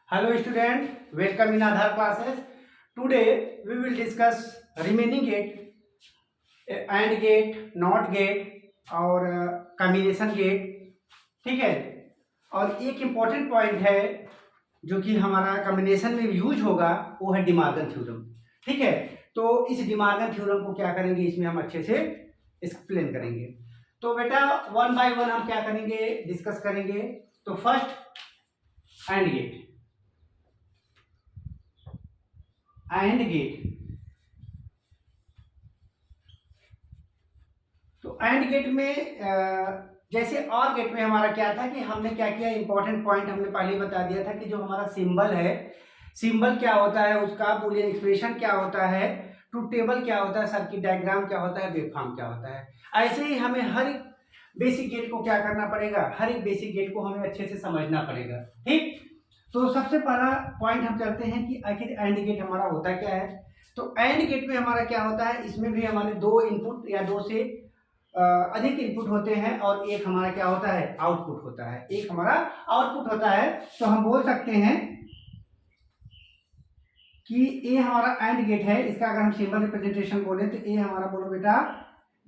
Hello student, welcome in Aadhaar classes. Today we will discuss remaining gate, AND gate, NOT gate और combination gate. ठीक है. और एक important point है जो कि हमारा कॉम्बिनेशन में यूज होगा, वो है डिमार्गन थ्योरम. ठीक है. तो इस डिमार्गन थ्योरम को क्या करेंगे, इसमें हम अच्छे से एक्सप्लेन करेंगे. तो बेटा वन बाय वन हम क्या करेंगे, डिस्कस करेंगे. तो first and gate. And gate. तो एंड गेट में जैसे और गेट में हमारा क्या था कि हमने क्या किया, इंपॉर्टेंट पॉइंट हमने पहले ही बता दिया था कि जो हमारा सिंबल है, सिंबल क्या होता है उसका, बूलियन एक्सप्रेशन क्या होता है, ट्रूथ टेबल क्या होता है, सर्किट डायग्राम क्या होता है, वेवफॉर्म क्या होता है. ऐसे ही हमें हर एक बेसिक गेट को क्या करना पड़ेगा, हर एक बेसिक गेट को हमें अच्छे से समझना पड़ेगा. ठीक. तो सबसे पहला पॉइंट हम चलते हैं कि आखिर एंड गेट हमारा होता क्या है. तो एंड गेट में हमारा क्या होता है, इसमें भी हमारे दो इनपुट या दो से अधिक इनपुट होते हैं और एक हमारा क्या होता है, आउटपुट होता है. एक हमारा आउटपुट होता है. तो हम बोल सकते हैं कि ए हमारा एंड गेट है. इसका अगर हम सिंबल रिप्रेजेंटेशन बोले तो ए हमारा, बोलो बेटा,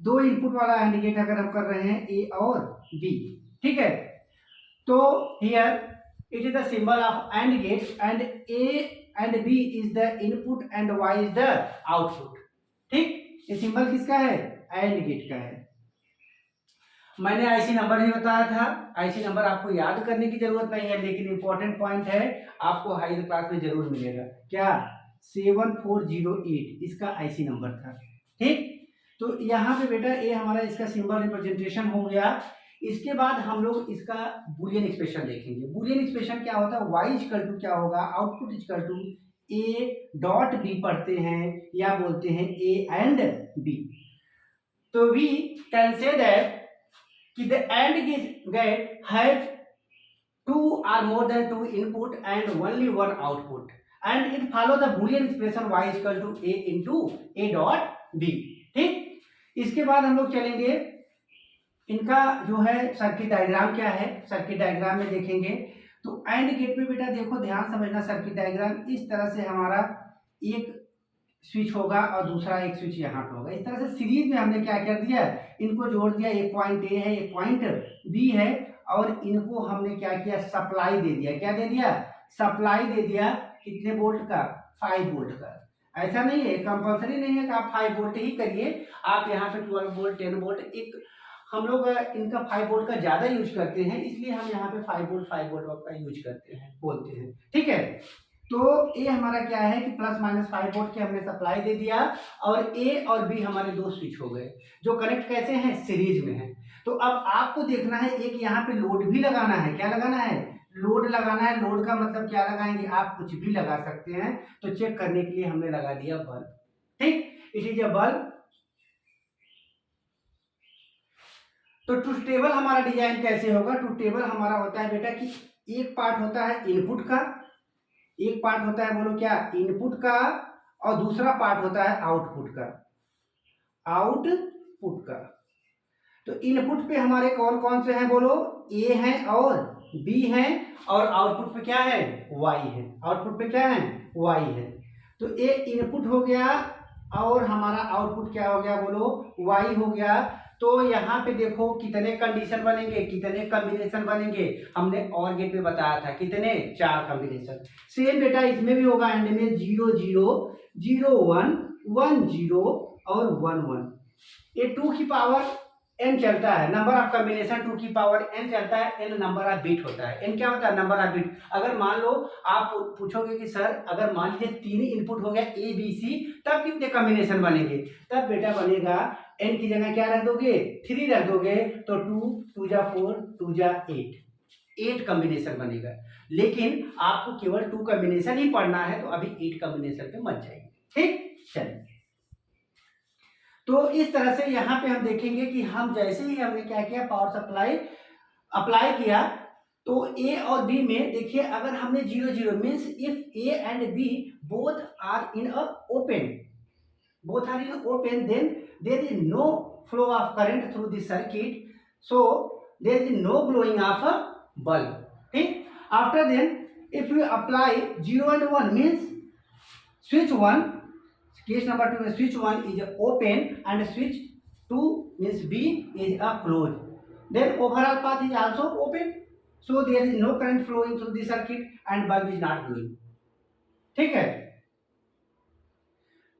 दो इनपुट वाला एंड गेट अगर हम कर रहे हैं, ए और बी. ठीक है. तो here it is the symbol of AND gate and A and B is the input and Y is the output. ठीक. ये सिंबल किसका है, AND गेट का है. मैंने आईसी नंबर ही बताया था. आईसी नंबर आपको याद करने की जरूरत नहीं है, लेकिन इंपॉर्टेंट पॉइंट है, आपको हायर क्लास में जरूर मिलेगा. क्या, 7408 इसका आईसी नंबर था. ठीक. तो यहाँ पे बेटा ये हमारा इसका सिंबल रिप्रेजेंटेशन हो गया. इसके बाद हम लोग इसका बूलियन एक्सप्रेशन देखेंगे. बूलियन एक्सप्रेशन क्या होता है, y इक्वल टू क्या होगा, output equal to a dot b पढ़ते हैं या बोलते हैं a एंड b. तो वी कैन से दैट कि the and gate has two और more than two input and only one output and it follow the Boolean expression y equal to a into a dot b. ठीक. इसके बाद हम लोग चलेंगे, इनका जो है सर्किट डायग्राम क्या है. सर्किट डायग्राम में देखेंगे तो एंड गेट में बेटा देखो, ध्यान समझना, सर्किट डायग्राम इस तरह से हमारा एक स्विच होगा और दूसरा एक स्विच यहाँ पे होगा. इस तरह से सीरीज में हमने क्या कर दिया, इनको जोड़ दिया. एक पॉइंट ए है, एक पॉइंट बी है, और इनको हमने क्या किया, सप्लाई दे दिया. क्या दे दिया, सप्लाई दे दिया. कितने वोल्ट का, 5 वोल्ट का. ऐसा नहीं है, कंपल्सरी नहीं है कि आप 5 वोल्ट ही करिए. आप यहाँ पे 12 वोल्ट, 10 वोल्ट, एक हम लोग इनका 5 वोल्ट का ज्यादा यूज करते हैं, इसलिए हम यहाँ पे 5 वोल्ट का यूज करते हैं, बोलते हैं. ठीक है. तो ये हमारा क्या है कि प्लस माइनस 5 वोल्ट के हमने सप्लाई दे दिया, और ए और बी हमारे दो स्विच हो गए जो कनेक्ट कैसे हैं, सीरीज में है. तो अब आपको देखना है, एक यहाँ पे लोड भी लगाना है. क्या लगाना है, लोड लगाना है. लोड का मतलब क्या लगाएंगे, आप कुछ भी लगा सकते हैं. तो चेक करने के लिए हमने लगा दिया बल्ब. ठीक. It is a bulb. तो ट्रूथ टेबल हमारा डिजाइन कैसे होगा, ट्रूथ टेबल हमारा होता है बेटा कि एक पार्ट होता है इनपुट का, एक पार्ट होता है, बोलो क्या, इनपुट का, और दूसरा पार्ट होता है आउटपुट का. आउटपुट का. तो इनपुट पे हमारे कौन कौन से हैं, बोलो, ए है और बी है, और आउटपुट पे क्या है, वाई है. आउटपुट पे क्या है, वाई है. तो ए इनपुट हो गया और हमारा आउटपुट क्या हो गया, बोलो, वाई हो गया. तो यहाँ पे देखो कितने कंडीशन बनेंगे, कितने कॉम्बिनेशन बनेंगे. हमने और गेट में बताया था कितने, 4 कॉम्बिनेशन. सेम बेटा इसमें भी होगा. एंड में 0 0 0 1 1 0 और 1 1. ये 2 की पावर n चलता है. नंबर ऑफ कॉम्बिनेशन 2 की पावर n चलता है. n नंबर ऑफ बिट होता है. n क्या होता है, नंबर ऑफ बिट. अगर मान लो आप पूछोगे कि सर अगर मान लीजिए 3 इनपुट हो गया a b c, तब कितने कॉम्बिनेशन बनेंगे. तब बेटा बनेगा, n की जगह क्या रख दोगे, 3 रख दोगे. तो 2 2 जा 4 2 जा 8 कॉम्बिनेशन बनेगा. लेकिन आपको केवल 2 कॉम्बिनेशन ही पढ़ना है, तो अभी 8 कॉम्बिनेशन पे मत जाएंगे. ठीक. चलिए, तो इस तरह से यहाँ पे हम देखेंगे कि हम जैसे ही हमने क्या किया, पावर सप्लाई अप्लाई किया, तो ए और बी में देखिए, अगर हमने 0 0 means if A and B both are in a open, both are in open, then there is no flow of current through the circuit, so there is no glowing of a bulb. ठीक. after then if you apply 0 and 1 means switch 1, case number 2 switch 1 is open and switch 2 means B is a closed, then overall path is also open, so there is no current flowing through the circuit and bulb is not glowing. ठीक है,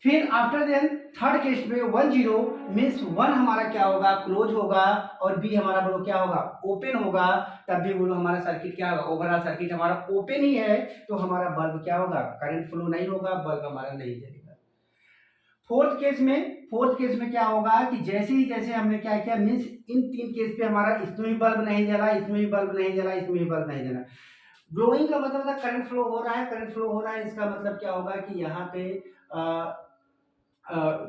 फिर after then third case में 1 0 means 1 हमारा क्या होगा, close होगा, और B हमारा बोलो क्या होगा, ओपन होगा, तब भी बोलो हमारा सर्किट क्या होगा, ओवरऑल सर्किट हमारा ओपन ही है, तो हमारा बल्ब क्या होगा, करंट फ्लो नहीं होगा, बल्ब हमारा नहीं जलेगा। फोर्थ केस में क्या होगा कि जैसे हमने क्या किया, मीन्स इन 3 केस पे हमारा इसमें भी बल्ब नहीं जला, इसमें भी बल्ब नहीं जला, इसमें भी बल्ब नहीं जला। ग्लोइंग का मतलब है करंट फ्लो हो रहा है, इसका मतलब क्या होगा कि यहाँ पे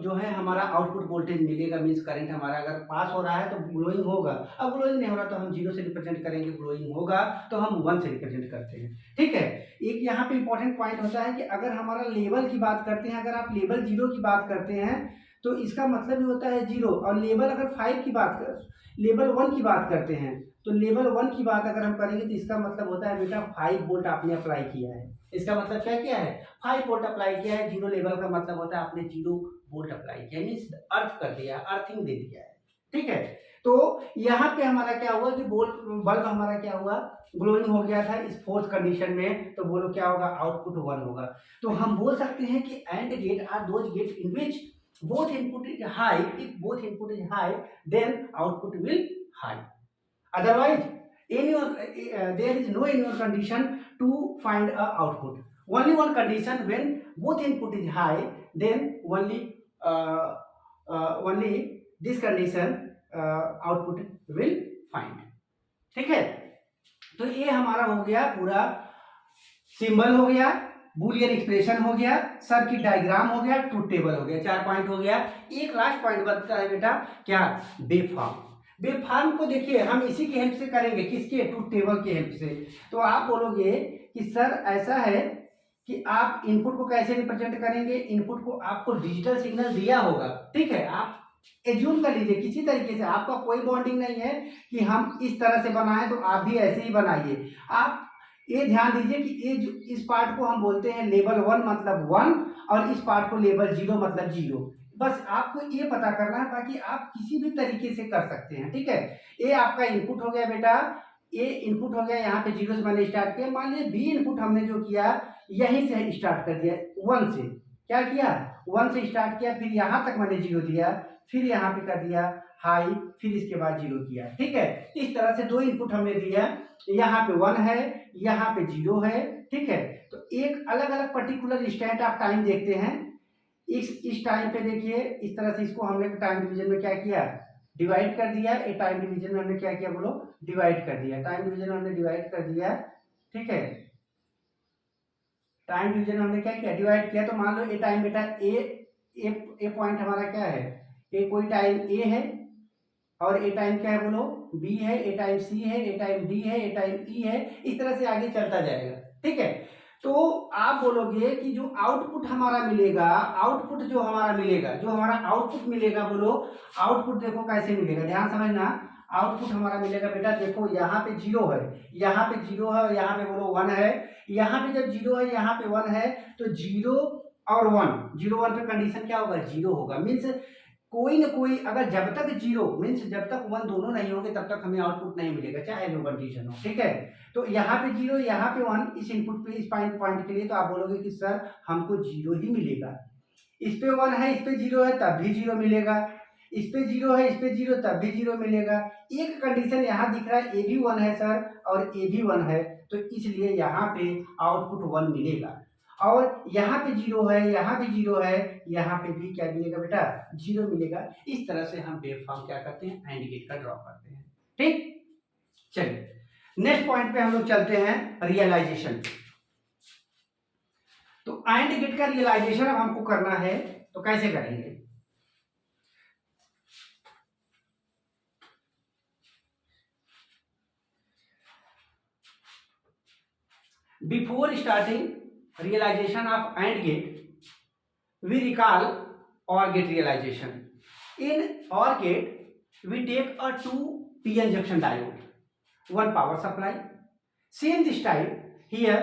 जो है हमारा आउटपुट वोल्टेज मिलेगा, मीन्स करंट हमारा अगर पास हो रहा है तो ग्लोइंग होगा, अब ग्लोइंग नहीं हो रहा तो हम 0 से रिप्रेजेंट करेंगे, ग्लोइंग होगा तो हम 1 से रिप्रेजेंट करते हैं। ठीक है, एक यहाँ पे इंपॉर्टेंट पॉइंट होता है कि अगर हमारा लेवल की बात करते हैं, अगर आप लेवल 0 की बात करते हैं तो इसका मतलब ही होता है 0, और लेवल अगर 5 की बात कर, लेवल 1 की बात करते हैं तो लेवल 1 की बात अगर हम करेंगे तो इसका मतलब होता है बेटा 5 वोल्ट आपने अप्लाई किया है, इसका मतलब क्या किया है, 5 वोल्ट अप्लाई किया है। 0 लेवल का मतलब होता है आपने 0 वोल्ट अप्लाई किया, मीन्स अर्थ कर दिया, अर्थिंग दे दिया है। ठीक है, तो यहाँ पे हमारा क्या हुआ कि बल्ब हमारा क्या हुआ, ग्लोइंग हो गया था इस फोर्थ कंडीशन में, तो बोलो क्या होगा, आउटपुट 1 होगा। तो हम बोल सकते हैं कि and gate are those gate in which both input is high, if both input is high then output will high, otherwise there is no any condition to find a output, only one condition, when both input is high then only this condition output will find। ठीक है, तो ये हमारा हो गया पूरा, symbol हो गया, बूलियन एक्सप्रेशन हो गया, सर्किट डायग्राम हो गया, ट्रूथ टेबल हो गया, 4 पॉइंट हो गया। एक लास्ट पॉइंट बनता है बेटा क्या, वेव फॉर्म। वेव फॉर्म को देखिए हम इसी की हेल्प से करेंगे, किसके, ट्रूथ टेबल की हेल्प से। तो आप बोलोगे कि सर ऐसा है कि आप इनपुट को कैसे रिप्रेजेंट करेंगे, इनपुट को आपको डिजिटल सिग्नल दिया होगा, ठीक है, आप एज्यूम कर लीजिए किसी तरीके से, आपका कोई बॉन्डिंग नहीं है कि हम इस तरह से बनाएं तो आप भी ऐसे ही बनाइए। आप ये ध्यान दीजिए कि ये जो इस पार्ट को हम बोलते हैं लेवल 1 मतलब 1, और इस पार्ट को लेवल 0 मतलब 0। बस आपको ये पता करना है, बाकी आप किसी भी तरीके से कर सकते हैं। ठीक है, ये आपका इनपुट हो गया बेटा, ये इनपुट हो गया, यहाँ पे 0 से मैंने स्टार्ट किया, मान लीजिए बी इनपुट हमने जो किया यहीं से स्टार्ट कर दिया, 1 से क्या किया, 1 से स्टार्ट किया, फिर यहाँ तक मैंने 0 दिया, फिर यहाँ पे कर दिया हाई, फिर इसके बाद 0 किया। ठीक है, इस तरह से 2 इनपुट हमने दिया, यहाँ पे 1 है, यहाँ पे 0 है। ठीक है, तो एक अलग अलग पर्टिकुलर इंस्टेंट ऑफ टाइम देखते हैं। इस टाइम पे देखिए, इस तरह से इसको हमने टाइम डिवीजन में क्या किया, डिवाइड कर दिया। ये टाइम डिवीजन में हमने क्या किया, बोलो डिवाइड कर दिया, टाइम डिवीजन में हमने डिवाइड कर दिया। ठीक है, टाइम डिवीजन में हमने क्या किया, डिवाइड किया। तो मान लो ये टाइम बेटा ए पॉइंट हमारा क्या है, ए कोई टाइम ए है, और ए टाइम क्या है बोलो बी है, ए टाइम सी है, ए टाइम डी है, ए टाइम ई है, इस तरह से आगे चलता जाएगा। ठीक है, तो आप बोलोगे कि जो आउटपुट हमारा मिलेगा, जो हमारा आउटपुट मिलेगा, बोलो आउटपुट देखो कैसे मिलेगा, ध्यान समझना। आउटपुट हमारा मिलेगा बेटा, देखो यहाँ पे 0 है, यहाँ पे 0 है, और यहाँ पे बोलो 1 है। यहाँ पे जब 0 है, यहाँ पे 1 है, तो 0 और 1 पे कंडीशन क्या होगा, 0 होगा। मीन्स कोई ना कोई, अगर जब तक 0 मीन्स जब तक 1 दोनों नहीं होंगे तब तक हमें आउटपुट नहीं मिलेगा, चाहे जो कंडीशन हो। ठीक है, तो यहाँ पे 0, यहाँ पे 1, इस इनपुट पे, इस पॉइंट के लिए, तो आप बोलोगे कि सर हमको 0 ही मिलेगा। इस पे 1 है, इस पे 0 है, तब भी 0 मिलेगा। इस पे 0 है, इस पे 0, तब भी 0 मिलेगा। एक कंडीशन यहाँ दिख रहा है, ए भी 1 है सर, और ए भी 1 है, तो इसलिए यहाँ पे आउटपुट 1 मिलेगा। और यहाँ पे 0 है, यहाँ पे 0 है, यहाँ पे भी क्या मिलेगा बेटा, 0 मिलेगा। इस तरह से हम वेव फॉर्म क्या करते हैं, एंड गेट का ड्रॉ करते हैं। ठीक, चलिए नेक्स्ट पॉइंट पे हम लोग चलते हैं, रियलाइजेशन। तो एंड गेट का रियलाइजेशन अब हमको करना है, तो कैसे करेंगे। Before starting realization of AND gate, we recall OR gate realization. In OR gate, we take a 2 PN junction diode, one power supply. Same this type here,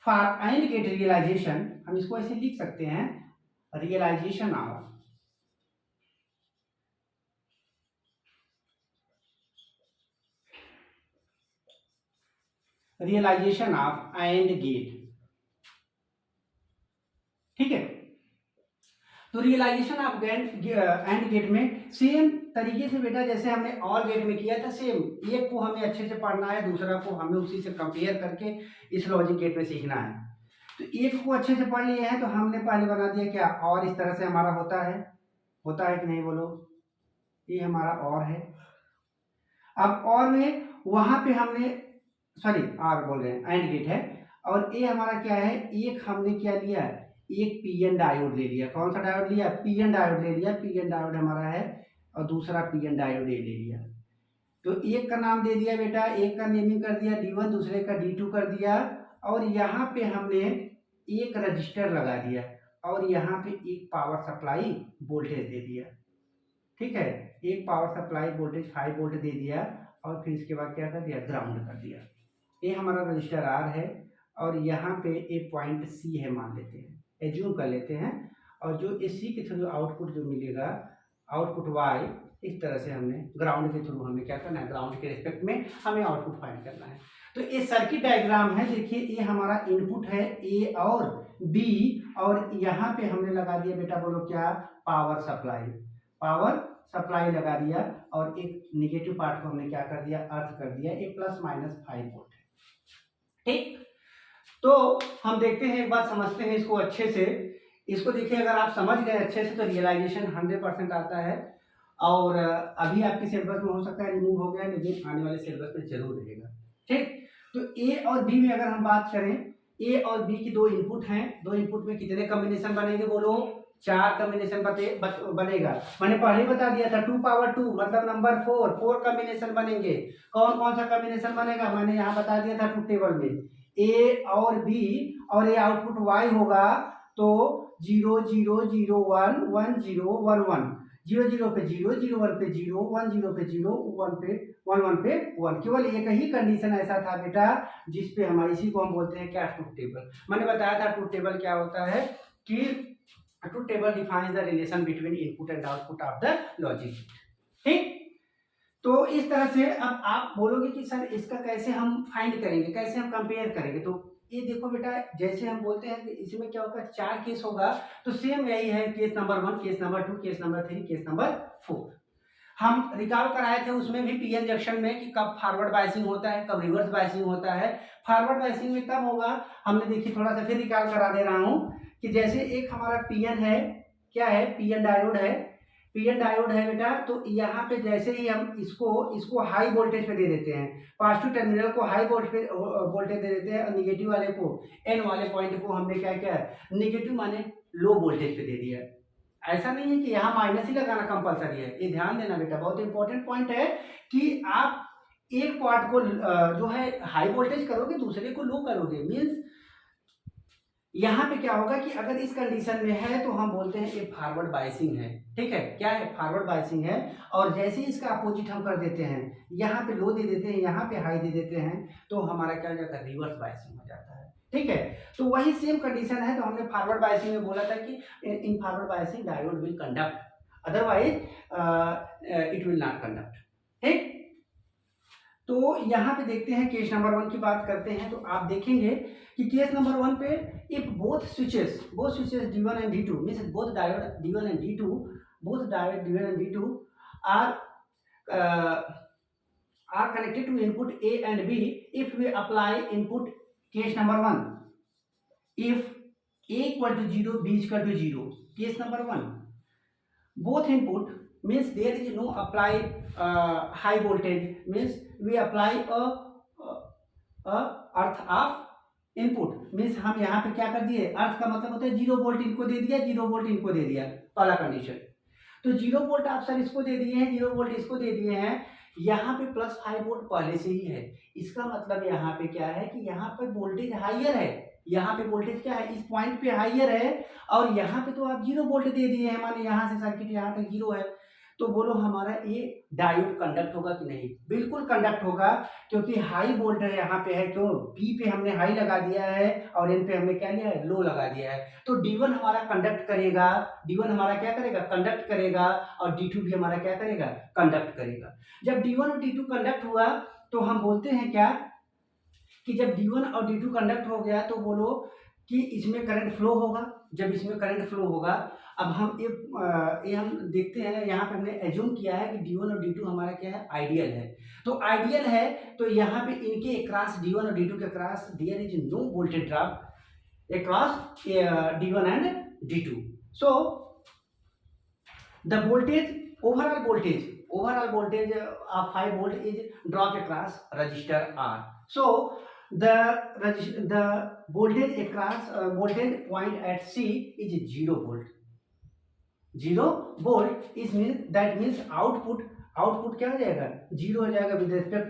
for and gate realisation, हम इसको ऐसे लिख सकते हैं, realisation of and gate, ठीक है। तो realisation of and gate में सेम तरीके से बेटा जैसे हमने और गेट में किया था, सेम एक को हमें अच्छे से पढ़ना है, दूसरा को हमें उसी से कंपेयर करके इस लॉजिक गेट में सीखना है। तो एक को अच्छे से पढ़ लिए हैं तो हमने पहले बना दिया क्या, और इस तरह से हमारा होता है कि नहीं बोलो, ये हमारा और है। अब और में वहां पे हमने सॉरी आर बोल रहे हैं, एंड गेट है, और ये हमारा क्या है, एक हमने क्या लिया, एक पी एन डायोड ले लिया। कौन सा डायोड लिया, पी एन डायोड ले लिया, पी एन डायोड हमारा है, और दूसरा पी एन डायोड ले लिया। तो एक का नाम दे दिया बेटा, एक का नेमिंग कर दिया D1, दूसरे का D2 कर दिया, और यहाँ पे हमने एक रजिस्टर लगा दिया, और यहाँ पे एक पावर सप्लाई वोल्टेज दे दिया, ठीक है। एक पावर सप्लाई वोल्टेज 5 वोल्ट दे दिया, और फिर इसके बाद क्या कर दिया, ग्राउंड कर दिया। ये हमारा रजिस्टर R है, और यहाँ पे एक पॉइंट C है, मान लेते हैं, एज्यूम कर लेते हैं, और जो इस C के थ्रू आउटपुट जो मिलेगा, आउटपुट Y, इस तरह से हमने ग्राउंड के थ्रू हमें क्या करना है, ग्राउंड के रिस्पेक्ट में हमें आउटपुट फाइंड करना है। तो ये सर्किट डायग्राम है, देखिए ये हमारा इनपुट है A और B, और यहाँ पे हमने लगा दिया बेटा, बोलो क्या, पावर सप्लाई लगा दिया, और एक निगेटिव पार्ट को हमने क्या कर दिया, अर्थ कर दिया, ये ±5 वोल्ट है, ठीक। तो हम देखते हैं, एक बात समझते हैं इसको अच्छे से। इसको देखिए, अगर आप समझ गए अच्छे से तो रियलाइजेशन 100% आता है, और अभी आपके सिलेबस में हो सकता है रिमूव हो गया, लेकिन आने वाले सिलेबस में जरूर रहेगा, ठीक। तो ए और बी में अगर हम बात करें, ए और बी की दो इनपुट हैं, दो इनपुट में कितने कॉम्बिनेशन बनेंगे, बोलो 4 कॉम्बिनेशन बनेगा। मैंने पहले बता दिया था 2 पावर 2 मतलब नंबर 4 कॉम्बिनेशन बनेंगे। कौन कौन सा कॉम्बिनेशन बनेगा, मैंने यहाँ बता दिया था ट्रूथ टेबल में, ए और बी, और ये आउटपुट वाई होगा, तो 0 0 0 1 1 0 1 1, 0 0 पे 0 0 1 पे 0 1 0 पे 0 1 पे 1 1 पे 1। केवल एक ही कंडीशन ऐसा था बेटा जिसपे हमारे, इसी को हम बोलते हैं क्या, ट्रूथ टेबल। मैंने बताया था ट्रूथ टेबल क्या होता है, कि truth table defines the relation between input and output of the logic, ठीक। तो इस तरह से अब आप बोलोगे कि सर इसका कैसे हम फाइंड करेंगे, कैसे हम कंपेयर करेंगे। तो ये देखो बेटा, जैसे हम बोलते हैं कि इसमें क्या होगा, 4 केस होगा, तो सेम यही है, case number 1, case number 2, case number 3, case number 4। हम रिकॉल कराए थे उसमें भी पीएन जंक्शन में कि कब फॉरवर्ड बायसिंग होता है, कब रिवर्स बायसिंग होता है। फॉरवर्ड बायसिंग में तब होगा, हमने देखिए थोड़ा सा फिर रिकॉल करा दे रहा हूँ, कि जैसे एक हमारा पीएन है, क्या है, पीएन डायोड है, पीएन डायोड है बेटा। तो यहाँ पे जैसे ही हम इसको हाई वोल्टेज पे दे देते हैं, पॉजिटिव टर्मिनल को हाई वोल्टेज दे देते हैं, और निगेटिव वाले को, एन वाले पॉइंट को हमने क्या किया, निगेटिव माने लो वोल्टेज पे दे दिया। ऐसा नहीं है कि यहाँ माइनस ही लगाना कंपलसरी है, ये ध्यान देना बेटा, बहुत इंपॉर्टेंट पॉइंट है कि आप एक पार्ट को जो है हाई वोल्टेज करोगे, दूसरे को लो करोगे। मीन्स यहाँ पे क्या होगा कि अगर इस कंडीशन में है तो हम बोलते हैं ये फॉरवर्ड बायसिंग है, ठीक है, क्या है, फॉरवर्ड बायसिंग है। और जैसे ही इसका अपोजिट हम कर देते हैं, यहाँ पे लो दे देते हैं, यहाँ पे हाई दे देते हैं, तो हमारा क्या हो जाता है, रिवर्स बायसिंग हो जाता है, ठीक है। तो वही सेम कंडीशन है, तो हमने फॉरवर्ड बायसिंग में बोला था कि in forward biasing diode will conduct, otherwise it will not conduct, ठीक। तो यहाँ पे देखते हैं केस नंबर 1 की बात करते हैं, तो आप देखेंगे कि केस नंबर 1 पे if both switches D1 and D2 means both diode D1 and D2 are connected to input A and B, if we apply input, case number 1, if A equal to 0 B equal to 0, case number 1, both input means there is no apply high voltage, means we apply a earth of input, means हम यहाँ पे क्या कर दिए, अर्थ का मतलब होता है 0 वोल्ट इनको दे दिया, 0 वोल्ट इनको दे दिया, पहला कंडीशन। तो 0 वोल्ट आप सर इसको दे दिए हैं, 0 वोल्ट इसको दे दिए हैं, यहाँ पे +5 वोल्ट पहले से ही है। इसका मतलब यहाँ पे क्या है कि यहाँ पे वोल्टेज हाइयर है, यहाँ पे वोल्टेज क्या है, इस पॉइंट पे हाइयर है, और यहाँ पे तो आप 0 वोल्ट दे दिए हैं, माने यहाँ से सर्किट यहाँ पे 0 है, तो बोलो हमारा ये डायोड कंडक्ट होगा कि नहीं? बिल्कुल कंडक्ट होगा, क्योंकि हाई वोल्टेज यहाँ पे है। क्यों? पी पे हमने हाई लगा दिया है और एन पे हमने क्या लिया है? लो लगा दिया है। तो D1 हमारा कंडक्ट करेगा, D1 हमारा क्या करेगा? कंडक्ट करेगा, और D2 भी हमारा क्या करेगा? कंडक्ट करेगा। जब D1 और D2 कंडक्ट हुआ तो हम बोलते हैं क्या कि जब D1 और D2 कंडक्ट हो गया तो बोलो कि इसमें करंट फ्लो होगा। जब इसमें करंट फ्लो होगा, अब हम ये हम देखते हैं, यहाँ पे हमने एज्यूम किया है कि D1 और D2 हमारा क्या है? आइडियल है। तो आइडियल है तो यहाँ पे इनके अक्रॉस D1 और D2 के across there is no voltage drop across D1 and D2। So the voltage overall voltage of 5 volt is drop across resistor R. So the voltage across voltage point at C is 0 volt. 0 volt is means output क्या हो जाएगा? 0 हो जाएगा with respect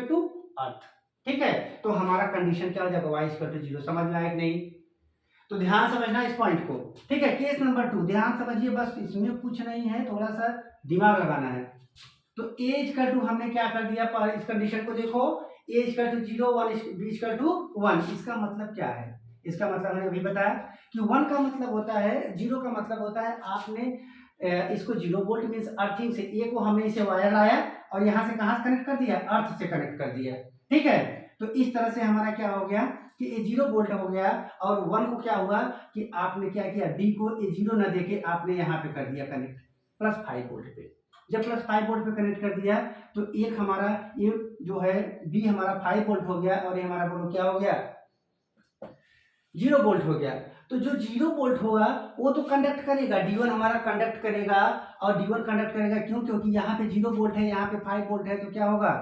to अर्थ। ठीक है, तो हमारा condition क्या हो जाएगा? y equal to 0। समझ में आया कि नहीं? तो ध्यान समझना इस पॉइंट को। ठीक है, केस नंबर 2 ध्यान समझिए, बस इसमें कुछ नहीं है, थोड़ा सा दिमाग लगाना है। तो a इक्वल टू हमने क्या कर दिया? पर इस कंडीशन को देखो, a equal to 0, 1 b equal to 1। इसका मतलब क्या है? इसका मतलब मैंने अभी बताया कि 1 का मतलब होता है, 0 का मतलब होता है आपने इसको 0 वोल्ट मीन्स अर्थिंग से a को हमने इसे वायर लाया और यहाँ से कहाँ से कनेक्ट कर दिया? अर्थ से कनेक्ट कर दिया। ठीक है, तो इस तरह से हमारा क्या हो गया कि ये 0 वोल्ट हो गया, और 1 को क्या हुआ कि आपने क्या किया? b को ये 0 न देके आपने यहाँ पे कर दिया कनेक्ट +5 वोल्ट पे। जब +5 वोल्ट पे कनेक्ट कर दिया तो एक हमारा ये जो है b हमारा 5 वोल्ट हो गया, और ये हमारा बोलो क्या हो गया? 0 वोल्ट हो गया। तो जो 0 वोल्ट होगा वो तो कंडक्ट करेगा, D1 हमारा कंडक्ट करेगा, और D1 कंडक्ट करेगा क्यों? क्योंकि यहाँ पे 0 वोल्ट है, यहाँ पे 5 वोल्ट है, तो क्या होगा?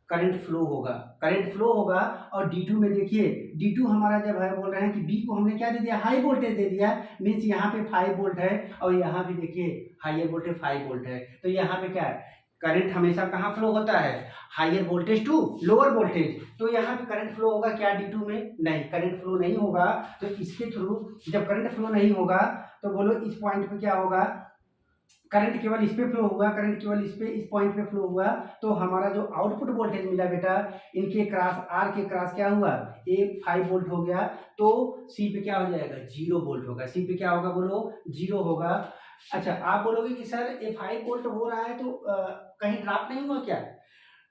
करंट फ्लो होगा। करंट फ्लो होगा, और D2 में देखिए, D2 हमारा जब है बोल रहे हैं कि B को हमने क्या दे दिया? हाई वोल्टेज दे दिया, मीन्स यहाँ पे 5 वोल्ट है, और यहाँ भी देखिए हाइयर वोल्टेज 5 वोल्ट है। तो यहाँ पे क्या है? करंट हमेशा कहाँ फ्लो होता है? Higher voltage to lower voltage. तो यहाँ पे करंट फ्लो होगा क्या D2 में? नहीं, करंट फ्लो नहीं होगा। तो इसके थ्रू जब करंट फ्लो नहीं होगा तो बोलो इस पॉइंट पे क्या होगा? करंट केवल इस पे फ्लो हुआ, करंट केवल इस पॉइंट पे फ्लो हुआ, तो हमारा जो आउटपुट वोल्टेज मिला बेटा, इनके क्रॉस आर के क्रॉस क्या हुआ? ए 5 वोल्ट हो गया, तो सी पे क्या हो जाएगा? 0 वोल्ट होगा। सी पे क्या होगा? बोलो 0 होगा। अच्छा, आप बोलोगे कि सर ये 5 वोल्ट हो रहा है तो कहीं ड्रॉप नहीं हुआ क्या?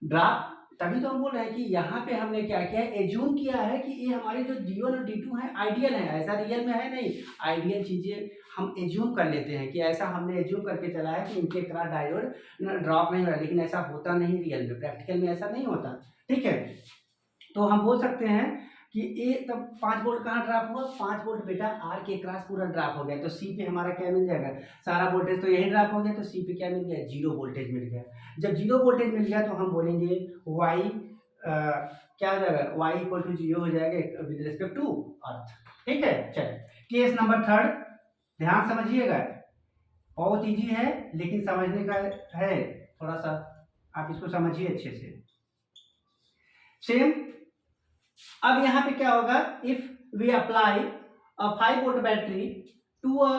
ड्रॉप तभी तो हम बोल रहे हैं कि यहाँ पे हमने क्या किया है? एज्यूम किया है कि ये हमारे जो D1 और D2 है आइडियल है। ऐसा रियल में है नहीं, आइडियल चीजें हम एज्यूम कर लेते हैं कि ऐसा हमने एज्यूम करके चला है कि इनके क्रॉस डायोड ड्रॉप नहीं हो रहा, लेकिन ऐसा होता नहीं रियल में, प्रैक्टिकल में ऐसा नहीं होता। ठीक है, तो हम बोल सकते हैं कि ए तब 5 वोल्ट कहाँ ड्रॉप हुआ? 5 वोल्ट बेटा आर के क्रॉस पूरा ड्रॉप हो गया, तो सी पे हमारा क्या मिल जाएगा? सारा वोल्टेज तो यही ड्रॉप हो गया, तो सी पे क्या मिल गया? 0 वोल्टेज मिल गया। जब 0 वोल्टेज मिल गया तो हम बोलेंगे y क्या हो जाएगा? y इक्वल टू 0 हो जाएगा विद रिस्पेक्ट टू अर्थ। ठीक है, चलिए केस नंबर 3 ध्यान समझिएगा, बहुत इजी है लेकिन समझने का है, थोड़ा सा आप इसको समझिए अच्छे से। सेम अब यहाँ पे क्या होगा? If we apply a 5 volt battery to a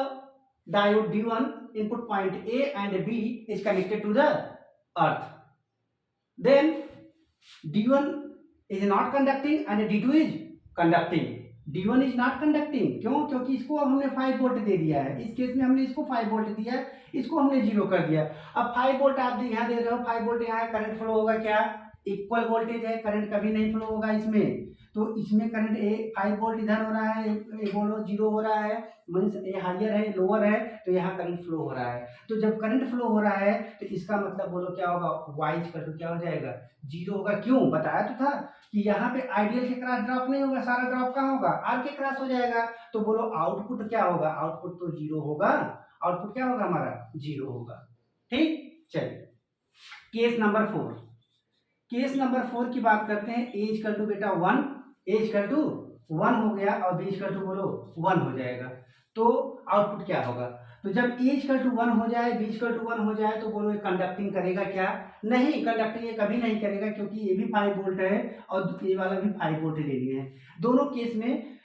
diode D1, input point A and B is connected to the earth, then D1 is not conducting and D2 is conducting. D1 is not conducting, क्यों? क्योंकि इसको हमने 5 volt दे दिया है, इस case में हमने इसको 5 वोल्ट दिया है, इसको हमने 0 कर दिया। अब 5 वोल्ट आप यहाँ दे रहे हो, 5 वोल्ट यहाँ है, करंट फ्लो होगा क्या? इक्वल वोल्टेज है, करंट कभी नहीं फ्लो होगा इसमें, तो इसमें करंट 5 वोल्ट इधर हो रहा है, बोलो 0 हो रहा है, मीन्स ये हाइयर है लोअर है, तो यहाँ करंट फ्लो हो रहा है। तो जब करंट फ्लो हो रहा है तो इसका मतलब बोलो क्या होगा? y इक्वल टू क्या हो जाएगा? 0 होगा। क्यों? बताया तो था कि यहाँ पे आइडियल के क्रॉस ड्रॉप नहीं होगा, सारा ड्रॉप कहाँ होगा? आर के क्रॉस हो जाएगा। तो बोलो आउटपुट क्या होगा? आउटपुट तो 0 होगा, आउटपुट क्या होगा हमारा? 0 होगा। ठीक, चलिए केस नंबर 4। केस नंबर 4 की बात करते हैं। ए इक्वल टू बेटा 1, ए इक्वल टू 1 हो गया, और बी इक्वल टू बोलो 1 हो जाएगा, तो आउटपुट क्या होगा? तो जब ए इक्वल टू 1 हो जाए, बी इक्वल टू 1 हो जाए, तो बोलो ये कंडक्टिंग करेगा क्या? नहीं, कंडक्टिंग ये कभी नहीं करेगा, क्योंकि ये भी 5 वोल्ट है और ये वाला भी 5 वोल्ट ले लिए हैं। दोनों केस में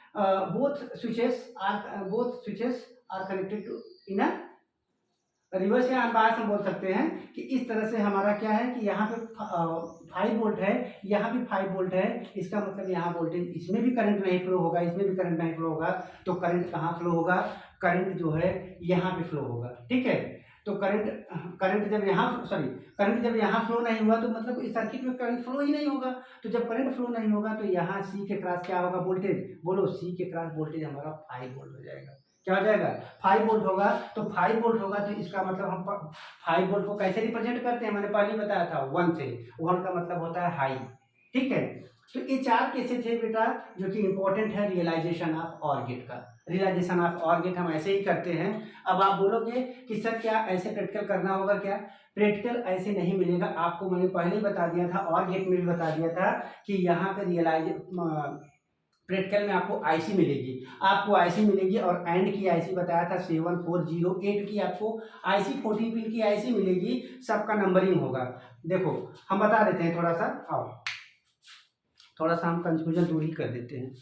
both switches are connected to in a reverse या अनबायस हम बोल सकते हैं कि इस तरह से हमारा क्या है कि यहाँ पे 5 वोल्ट है, यहाँ भी 5 वोल्ट है। इसका मतलब यहाँ वोल्टेज, इसमें भी करंट नहीं फ्लो होगा, इसमें भी करंट नहीं फ्लो होगा। तो करंट कहाँ फ्लो होगा? करंट जो है यहाँ पे फ्लो होगा। ठीक है, तो करंट जब यहाँ फ्लो नहीं हुआ तो मतलब इस सर्किट में करंट फ्लो ही नहीं होगा। तो जब करंट फ्लो नहीं होगा तो यहाँ सी के क्रॉस क्या होगा वोल्टेज? बोलो, सी के क्रॉस वोल्टेज हमारा 5 वोल्ट हो जाएगा। क्या हो जाएगा? 5 वोल्ट होगा। तो 5 वोल्ट होगा तो इसका मतलब हम 5 वोल्ट को कैसे रिप्रेजेंट करते हैं? मैंने पहले बताया था 1 से। 1 का मतलब होता है हाई। ठीक है, तो ये 4 केसेस है बेटा जो कि इंपॉर्टेंट है रियलाइजेशन ऑफ ऑर गेट का। रियलाइजेशन ऑफ ऑर गेट हम ऐसे ही करते हैं। अब आप बोलोगे कि सर क्या ऐसे प्रैक्टिकल करना होगा क्या? प्रैक्टिकल ऐसे नहीं मिलेगा आपको। मैंने पहले ही बता दिया था, ऑर गेट में भी बता दिया था कि यहाँ पे प्रैक्टिकल में आपको आईसी मिलेगी, और एंड की आईसी बताया था 7408 की आपको आईसी 14 पिन की आईसी मिलेगी। सबका नंबरिंग होगा। देखो हम बता देते हैं थोड़ा सा, आओ थोड़ा सा हम कंफ्यूजन दूर ही कर देते हैं।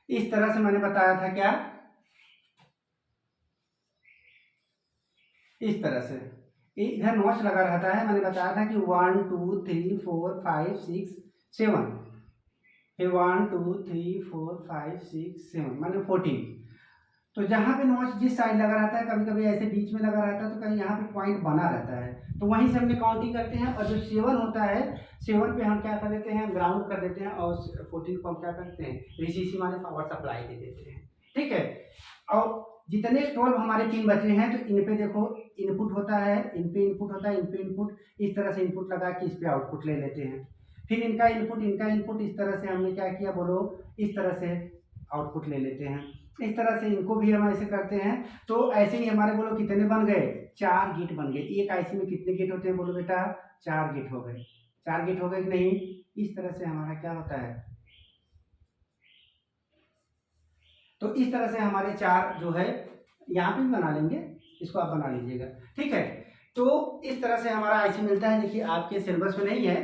इस तरह से मैंने बताया था क्या, इस तरह से इधर नॉच लगा रहता है। मैंने बताया था कि 1 2 3 4 5 6 7, फिर 1 2 3 4 5 6 7 माने 14। तो जहाँ पे नॉच जिस साइड लगा रहता है, कभी कभी ऐसे बीच में लगा रहता है तो कहीं यहाँ पे पॉइंट बना रहता है, तो वहीं से हमने काउंटिंग करते हैं। और जो 7 होता है, 7 पे हम क्या कर देते हैं? ग्राउंड कर देते हैं। और 14 को हम क्या करते हैं? वीसीसी माने पावर सप्लाई दे देते हैं। ठीक है, और जितने 12 हमारे पिन बचे हैं तो इन पे देखो इनपुट होता है, इन पे इनपुट होता है, इन पे इनपुट। इस तरह से इनपुट लगा के इस पे आउटपुट ले लेते हैं। फिर इनका इनपुट इस तरह से हमने क्या किया बोलो, इस तरह से आउटपुट ले लेते हैं। इस तरह से इनको भी हम ऐसे करते हैं। तो ऐसे ही हमारे बोलो कितने बन गए? 4 गेट बन गए। एक आईसी में कितने गेट होते हैं बोलो बेटा? 4 गेट हो गए। 4 गेट हो गए कि नहीं? इस तरह से हमारा क्या होता है, तो इस तरह से हमारे 4 जो है, यहाँ पे भी बना लेंगे, इसको आप बना लीजिएगा। ठीक है, तो इस तरह से हमारा आईसी मिलता है। देखिए आपके सिलेबस में नहीं है,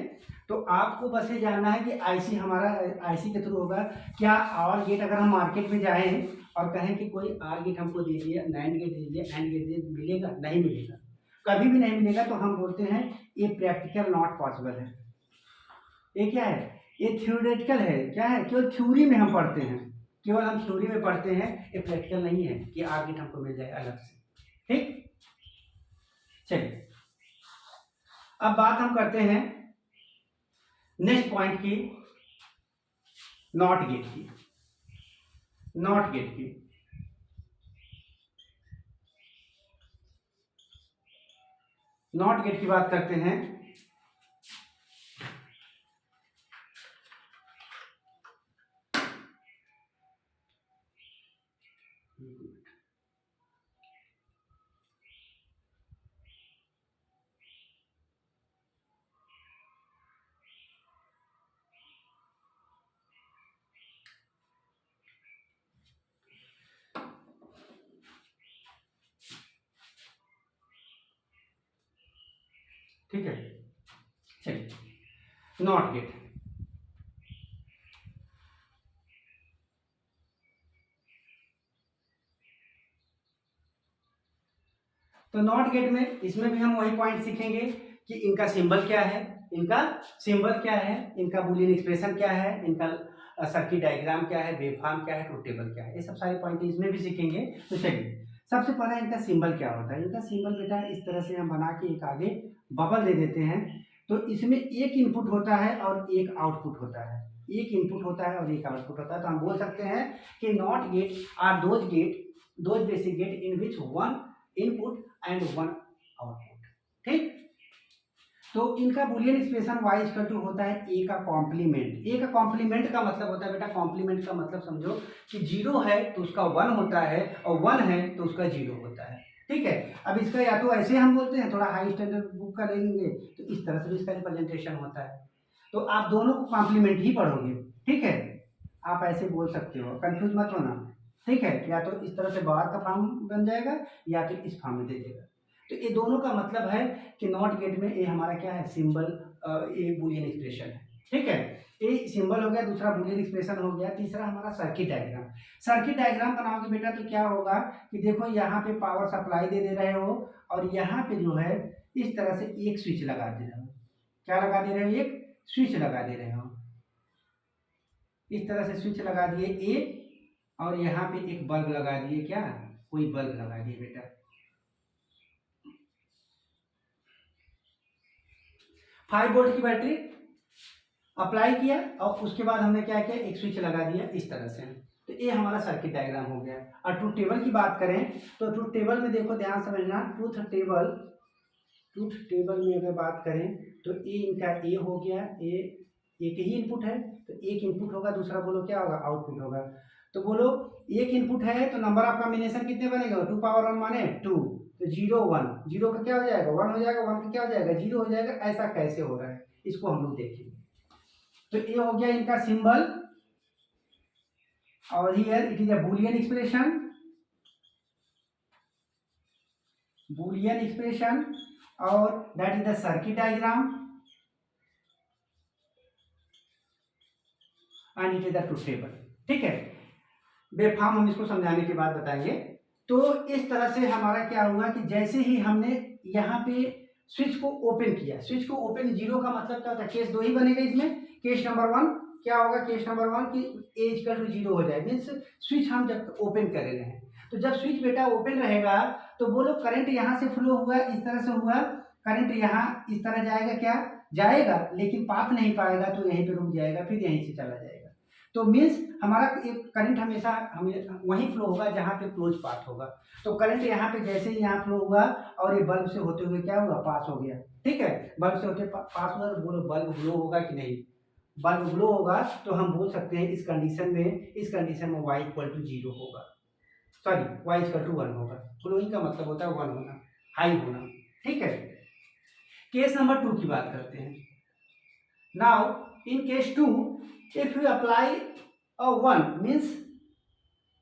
तो आपको बस ये जानना है कि आईसी हमारा आईसी के थ्रू होगा क्या। और गेट अगर हम मार्केट में जाएं और कहें कि कोई आर गेट हमको दे दिए, नैंड गेट दे दिए, एंड गेट दे, मिलेगा? नहीं मिलेगा, कभी भी नहीं मिलेगा। तो हम बोलते हैं ये प्रैक्टिकल नॉट पॉसिबल है। ये क्या है? ये थ्योरेटिकल है। क्या है? केवल थ्योरी में हम पढ़ते हैं, केवल हम थ्योरी में पढ़ते हैं। ये प्रैक्टिकल नहीं है कि आर गेट हमको मिल जाए अलग से। ठीक, चलिए अब बात हम करते हैं नेक्स्ट पॉइंट की, नॉट गेट की। नॉट गेट की नॉट गेट की बात करते हैं। ठीक है, चलिए नॉट गेट। तो नॉट गेट में इसमें भी हम वही पॉइंट सीखेंगे कि इनका सिंबल क्या है, इनका बूलियन एक्सप्रेशन क्या है, इनका सर्किट डायग्राम क्या है, वेवफॉर्म क्या है, ट्रुथ टेबल क्या है, ये सब सारे पॉइंट इसमें भी सीखेंगे। तो चलिए सबसे पहला इनका सिंबल क्या होता है। इनका सिंबल बेटा इस तरह से हम बना के एक आगे बबल दे देते हैं। तो इसमें एक इनपुट होता है और एक आउटपुट होता है, एक इनपुट होता है और एक आउटपुट होता है। तो हम बोल सकते हैं कि not gate are those basic gate in which 1 input and 1 output. ठीक, तो इनका Boolean expression y equal to होता है a का कॉम्प्लीमेंट। a का कॉम्प्लीमेंट का मतलब होता है बेटा, कॉम्प्लीमेंट का मतलब समझो कि 0 है तो उसका 1 होता है और 1 है तो उसका 0 होता है। ठीक है, अब इसका या तो ऐसे हम बोलते हैं, थोड़ा हाई स्टैंडर्ड बुक का लेंगे तो इस तरह से भी इसका रिप्रेजेंटेशन होता है। तो आप दोनों को कॉम्प्लीमेंट ही पढ़ोगे। ठीक है, आप ऐसे बोल सकते हो, कंफ्यूज मत होना। ठीक है, या तो इस तरह से बाहर का फॉर्म बन जाएगा या फिर इस फॉर्म में दे देगा। तो ये दोनों का मतलब है कि नॉट गेट में ये हमारा क्या है, सिंबल ये बूलियन एक्सप्रेशन है, ठीक है। ये सिंबल हो गया, दूसरा बूलियन एक्सप्रेशन हो गया, तीसरा हमारा सर्किट डायग्राम। सर्किट डायग्राम बनाओगे बेटा तो क्या होगा कि देखो यहाँ पे पावर सप्लाई दे रहे हो और यहाँ पे जो है इस तरह से एक स्विच लगा दे रहे हो। क्या लगा दे रहे हो? एक स्विच लगा दे रहे हो। इस तरह से स्विच लगा दिए ए, और यहाँ पे एक बल्ब लगा दिए। क्या? कोई बल्ब लगा दिए बेटा। 5 वोल्ट की बैटरी अप्लाई किया और उसके बाद हमने क्या किया, एक स्विच लगा दिया इस तरह से। तो ये हमारा सर्किट डायग्राम हो गया। और ट्रूथ टेबल की बात करें तो ट्रूथ टेबल में देखो, ध्यान समझना, ट्रूथ टेबल में अगर बात करें तो ए इनका ए हो गया, ए एक ही इनपुट है तो एक इनपुट होगा, दूसरा बोलो क्या होगा, आउटपुट होगा। तो बोलो एक इनपुट है तो नंबर ऑफ कॉम्बिनेशन कितने बनेगा, 2 पावर 1 माने 2, तो 0 1, 0 का क्या हो जाएगा 1 हो जाएगा, 1 का क्या हो जाएगा 0 हो जाएगा। ऐसा कैसे हो रहा है इसको हम लोग देखेंगे। तो ये हो गया इनका सिंबल, और here it is a Boolean expression और that is the circuit diagram and it is the truth table. ठीक है, बेफाम हम इसको समझाने के बाद बताएंगे। तो इस तरह से हमारा क्या हुआ कि जैसे ही हमने यहाँ पे स्विच को ओपन किया, स्विच को ओपन, 0 का मतलब क्या होता है, केस 2 ही बनेगा इसमें। केस नंबर 1 क्या होगा, केस नंबर 1 की ए इक्वल टू 0 हो जाए, मीन्स स्विच हम जब ओपन कर रहे हैं। तो जब स्विच बेटा ओपन रहेगा तो बोलो करंट यहाँ से फ्लो हुआ, इस तरह से हुआ, करंट यहाँ इस तरह जाएगा, क्या जाएगा, लेकिन पाथ नहीं पाएगा तो यहीं पे रुक जाएगा, फिर यहीं से चला जाएगा। तो मीन्स हमारा एक करंट हमेशा हमें वहीं फ्लो होगा जहाँ पे क्लोज पाथ होगा। तो करंट यहाँ पे जैसे ही यहाँ फ्लो हुआ और ये बल्ब से होते हुए क्या होगा, पास हो गया। ठीक है, बल्ब से होते पास हुआ, तो बोलो बल्ब ग्लो होगा कि नहीं, बल्ब ग्लो होगा। तो हम बोल सकते हैं इस कंडीशन में y इक्वल टू 0 होगा, सॉरी y इक्वल टू 1 होगा। ग्लोइंग का मतलब होता है 1 होना, हाई होना। ठीक है, केस नंबर 2 की बात करते हैं। Now in case 2 if you apply a 1 means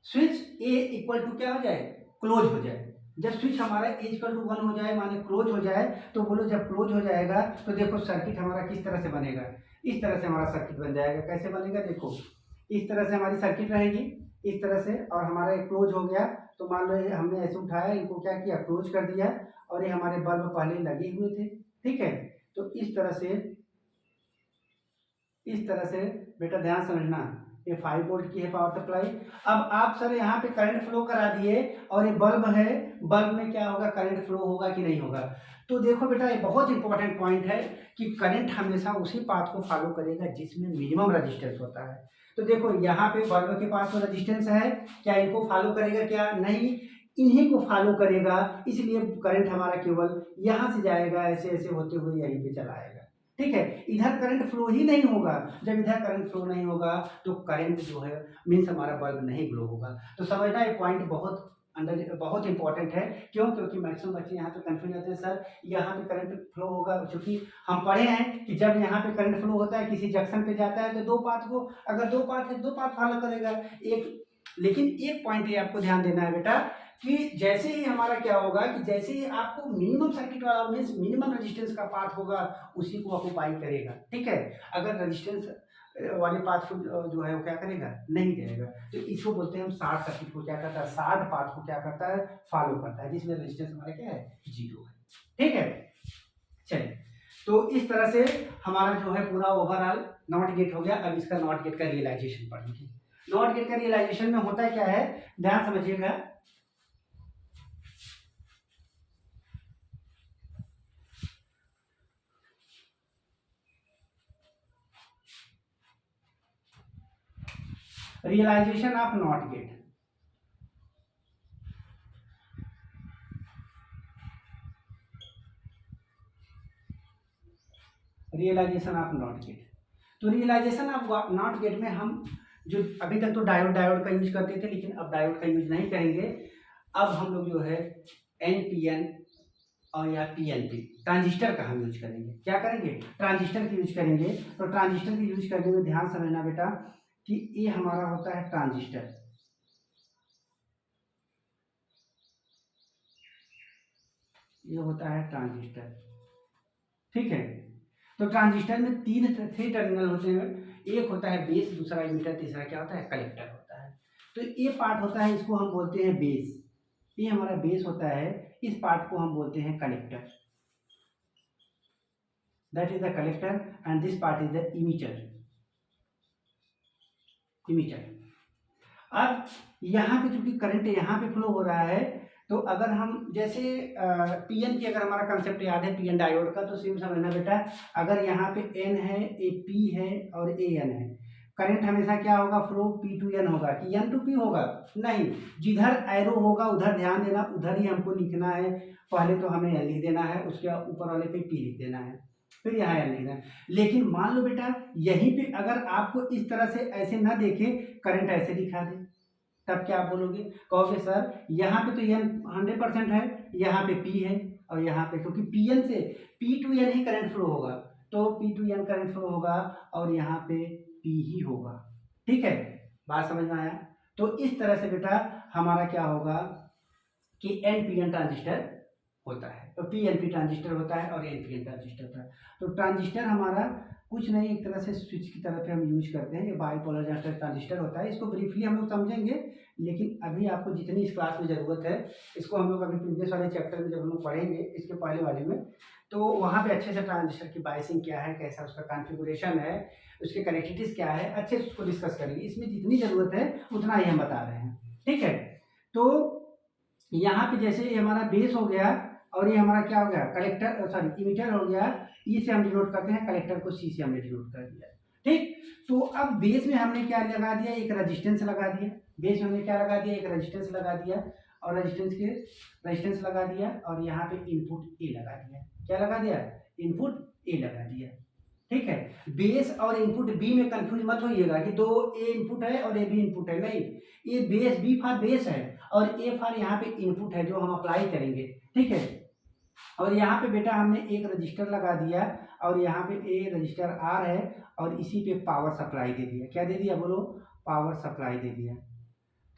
switch A equal to क्या हो जाए, क्लोज हो जाए। जब स्विच हमारा A इक्वल टू 1 हो जाए माने क्लोज हो जाए, तो बोलो जब क्लोज हो जाएगा तो देखो सर्किट हमारा किस तरह से बनेगा, इस तरह से हमारा सर्किट बन जाएगा। कैसे बनेगा, देखो इस तरह से हमारी सर्किट रहेगी, इस तरह से, और हमारा एक क्लोज हो गया। तो मान लो ये हमने ऐसे उठाया, इनको क्या किया, क्लोज कर दिया, और ये हमारे बल्ब पहले लगे हुए थे। ठीक है, तो इस तरह से बेटा ध्यान समझना, ये 5 वोल्ट की है पावर सप्लाई। अब आप सर यहाँ पे करंट फ्लो करा दिए और ये बल्ब है, बल्ब में क्या होगा, करंट फ्लो होगा कि नहीं होगा। तो देखो बेटा ये बहुत इंपॉर्टेंट पॉइंट है कि करंट हमेशा उसी पाथ को फॉलो करेगा जिसमें मिनिमम रेजिस्टेंस होता है। तो देखो यहाँ पे बल्ब के पास तो रेजिस्टेंस है, क्या इनको फॉलो करेगा, क्या नहीं, इन्हीं को फॉलो करेगा। इसलिए करंट हमारा केवल यहाँ से जाएगा, ऐसे ऐसे होते हुए यहीं पे चला आएगा। ठीक है, इधर करंट फ्लो ही नहीं होगा। जब इधर करंट फ्लो नहीं होगा तो करंट जो है मीन्स हमारा बल्ब नहीं ग्लो होगा। तो समझना ये पॉइंट बहुत इंपॉर्टेंट है। क्यों, क्योंकि मैक्सिमम बच्चे यहाँ पे कंफ्यूज होते हैं, सर यहाँ पे करंट फ्लो होगा, क्योंकि हम पढ़े हैं कि जब यहाँ पे करंट फ्लो होता है किसी जंक्शन पे जाता है तो दो पाथ को, अगर दो पाथ है दो पाथ फॉलो करेगा एक। लेकिन एक पॉइंट ये आपको ध्यान देना है बेटा कि जैसे ही हमारा क्या होगा कि जैसे ही आपको मिनिमम सर्किट वाला मीन्स मिनिमम रेजिस्टेंस का पाथ होगा उसी को ऑक्युपाई करेगा। ठीक है, अगर रेजिस्टेंस वाले पाथ को जो है वो क्या करेगा, नहीं करेगा। तो इसको बोलते हैं हम शॉर्ट सर्किट को क्या करता है, शॉर्ट पाथ को क्या करता है, फॉलो करता है, जिसमें रेजिस्टेंस हमारा क्या है, 0 है। ठीक है, चलिए, तो इस तरह से हमारा जो है पूरा ओवरऑल नॉट गेट हो गया। अब इसका नॉट गेट का रियलाइजेशन पढ़ेंगे। नॉट गेट का रियलाइजेशन में होता क्या है, ध्यान समझिएगा। Realisation of not gate, realisation of not gate. तो रियलाइजेशन ऑफ नॉट गेट में हम जो अभी तक तो डायोड का यूज करते थे, लेकिन अब डायोड का यूज नहीं करेंगे। अब हम लोग जो है एनपीएन और या पीएनपी ट्रांजिस्टर का हम यूज करेंगे। क्या करेंगे, ट्रांजिस्टर की यूज करेंगे। तो ट्रांजिस्टर की यूज करने में ध्यान समझना बेटा कि ये हमारा होता है ट्रांजिस्टर, ये होता है ट्रांजिस्टर। ठीक है, तो ट्रांजिस्टर में थ्री टर्मिनल होते हैं, एक होता है बेस, दूसरा इमीटर, तीसरा क्या होता है कलेक्टर होता है। तो ये पार्ट होता है, इसको हम बोलते हैं बेस, ये हमारा बेस होता है, इस पार्ट को हम बोलते हैं collector, that is the collector, and this part is the emitter. अब यहाँ पे चूंकि करंट यहाँ पे फ्लो हो रहा है, तो अगर हम जैसे पीएन की अगर हमारा कंसेप्ट याद है पीएन डायोड का, तो सिम समझना बेटा, अगर यहाँ पे एन है, ए पी है और ए एन है, करंट हमेशा क्या होगा, फ्लो पी टू एन होगा कि एन टू पी होगा, नहीं, जिधर एरो होगा उधर ध्यान देना, उधर ही हमको लिखना है, पहले तो हमें एन लिख देना है, उसके ऊपर वाले पे पी लिख देना है, फिर यहाँ एन लिखना है। लेकिन मान लो बेटा यहीं पे अगर आपको इस तरह से ऐसे ना देखे, करंट ऐसे दिखा दे, तब क्या आप बोलोगे, कहोगे सर यहाँ पे तो एन 100% है, यहाँ पे पी है, और यहाँ पे क्योंकि पी एन से पी टू एन ही करंट फ्लो होगा, तो P to N current flow होगा और यहाँ पे पी ही होगा। ठीक है, बात समझ में आया। तो इस तरह से बेटा हमारा क्या होगा कि एन पी एन ट्रांजिस्टर होता है, तो पी एन पी ट्रांजिस्टर होता है और एन पी एन ट्रांजिस्टर होता है। तो ट्रांजिस्टर हमारा कुछ नहीं, एक तरह से स्विच की तरह पे हम यूज करते हैं, ये बाइपोलर जंक्शन ट्रांजिस्टर होता है, इसको ब्रीफली हम लोग समझेंगे, लेकिन अभी आपको जितनी इस क्लास में ज़रूरत है, इसको हम लोग अभी प्रीवियस वाले चैप्टर में जब हम लोग पढ़ेंगे, इसके पहले वाले में, तो वहाँ पे अच्छे से ट्रांजिस्टर की बायसिंग क्या है, कैसा उसका कॉन्फ़िगरेशन है, उसके कनेक्टिविटीज़ क्या है, अच्छे से उसको डिस्कस करेंगे, इसमें जितनी ज़रूरत है उतना ही हम बता रहे हैं। ठीक है, तो यहाँ पे जैसे ये हमारा बेस हो गया और ये हमारा क्या हो गया कलेक्टर, सॉरी इमीटर हो गया, ई से हम डिनोट करते हैं, कलेक्टर को सी से हमने डिनोट कर दिया। ठीक, तो अब बेस में हमने क्या लगा दिया, एक रेजिस्टेंस लगा दिया, बेस में हमने क्या लगा दिया, एक रेजिस्टेंस लगा दिया, और रेजिस्टेंस लगा दिया, और यहाँ पे इनपुट ए लगा दिया, क्या लगा दिया, इनपुट ए लगा दिया। ठीक है, बेस और इनपुट बी में कंफ्यूज मत होइएगा कि दो ए इनपुट है और ए बी इनपुट है, नहीं, ये बेस बी फॉर बेस है और ए फॉर यहाँ पे इनपुट है जो हम अप्लाई करेंगे। ठीक है, और यहाँ पे बेटा हमने एक रजिस्टर लगा दिया और यहाँ पे ए रजिस्टर आर है और इसी पे पावर सप्लाई दे दिया, क्या दे दिया बोलो, पावर सप्लाई दे दिया।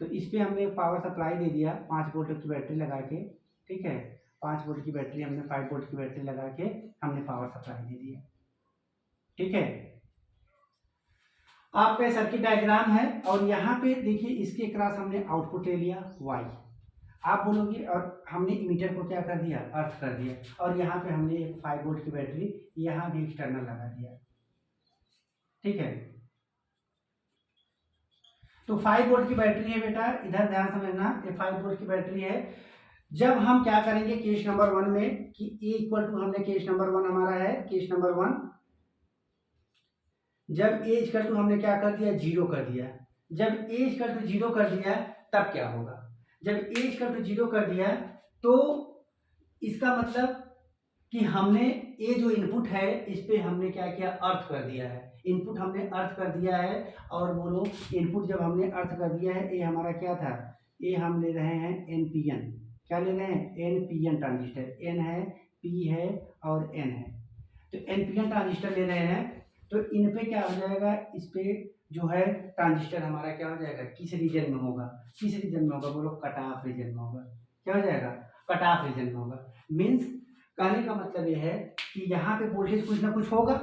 तो इस पे हमने पावर सप्लाई दे दिया 5 वोल्ट की बैटरी लगा के। ठीक है, 5 वोल्ट की बैटरी हमने 5 वोल्ट की बैटरी लगा के हमने पावर सप्लाई दे दिया। ठीक है, आपका सर्किट डायग्राम है और यहाँ पे देखिए इसके क्रॉस हमने आउटपुट ले लिया वाई, आप बोलोगे, और हमने इमीटर को क्या कर दिया, अर्थ कर दिया, और यहाँ पे हमने एक 5 वोल्ट की बैटरी यहाँ भी एक्सटर्नल लगा दिया। ठीक है, तो 5 वोल्ट की बैटरी है बेटा, इधर ध्यान समझना, ये 5 वोल्ट की बैटरी है। जब हम क्या करेंगे केस नंबर 1 में कि ए इक्वल टू, हमने केस नंबर 1 हमारा है, केस नंबर 1, जब ए इक्वल टू हमने क्या कर दिया, 0 कर दिया। जब ए इक्वल टू 0 कर दिया तब क्या होगा, जब ए इक्वल टू 0 कर दिया तो इसका मतलब कि हमने ए जो इनपुट है इस पे हमने क्या किया, अर्थ कर दिया है, इनपुट हमने अर्थ कर दिया है। और बोलो इनपुट जब हमने अर्थ कर दिया है, ए हमारा क्या था, ए हम ले रहे हैं एनपीएन, क्या ले रहे हैं, एनपीएन ट्रांजिस्टर, एन है, पी है और एन है, तो एनपीएन ट्रांजिस्टर ले रहे हैं। तो इन पे क्या हो जाएगा, इस पे जो है ट्रांजिस्टर हमारा क्या हो जाएगा, किस रीजन में होगा, किस रीजन में होगा बोलो, कट ऑफ रीजन में होगा, क्या हो जाएगा, कट ऑफ रीजन में होगा। मीन्स कहने का मतलब ये है कि यहाँ पे वोल्टेज कुछ ना कुछ होगा,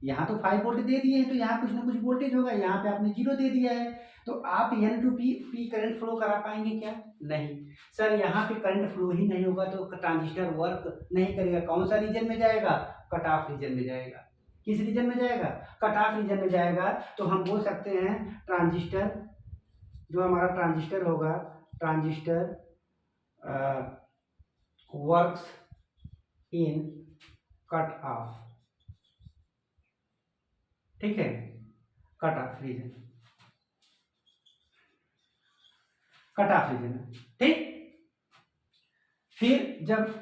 यहाँ तो 5 वोल्ट दे दिए हैं तो यहाँ कुछ ना कुछ वोल्टेज होगा, यहाँ पे आपने 0 दे दिया है, तो आप N to P current flow करा पाएंगे क्या, नहीं सर, यहाँ पे करंट फ्लो ही नहीं होगा तो ट्रांजिस्टर वर्क नहीं करेगा। कौन सा रीजन में जाएगा, कट ऑफ रीजन में जाएगा। किस रीजन में जाएगा, कट ऑफ रीजन में जाएगा। तो हम बोल सकते हैं ट्रांजिस्टर, जो हमारा ट्रांजिस्टर होगा, transistor works in cut off, ठीक है, cut off region, cut off region, ठीक। फिर जब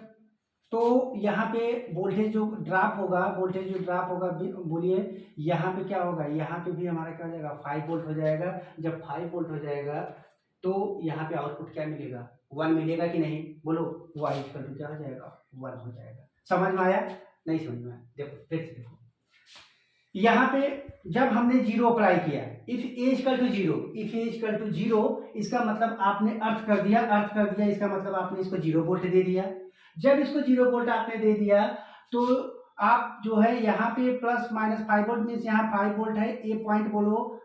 तो यहाँ पे वोल्टेज जो ड्रॉप होगा, वोल्टेज जो ड्रॉप होगा, बोलिए यहाँ पे क्या होगा, यहाँ पे भी हमारा क्या हो जाएगा, 5 वोल्ट हो जाएगा। जब 5 वोल्ट हो जाएगा तो यहाँ पे आउटपुट क्या मिलेगा, 1 मिलेगा कि नहीं, बोलो, वाई इक्वल टू क्या हो जाएगा, 1 हो जाएगा। समझ में आया, नहीं समझ में आया, देखो फिर से देखो, यहाँ पे जब हमने 0 अप्लाई किया, if A equal to 0, if A equal to 0, इसका मतलब आपने अर्थ कर दिया, अर्थ कर दिया, इसका मतलब आपने इसको 0 वोल्ट दे दिया। जब इसको 0 वोल्ट आपने दे दिया तो आप जो है यहाँ पे प्लस माइनस 5 वोल्ट मीन्स यहाँ 5 वोल्ट है, ये पॉइंट बोलो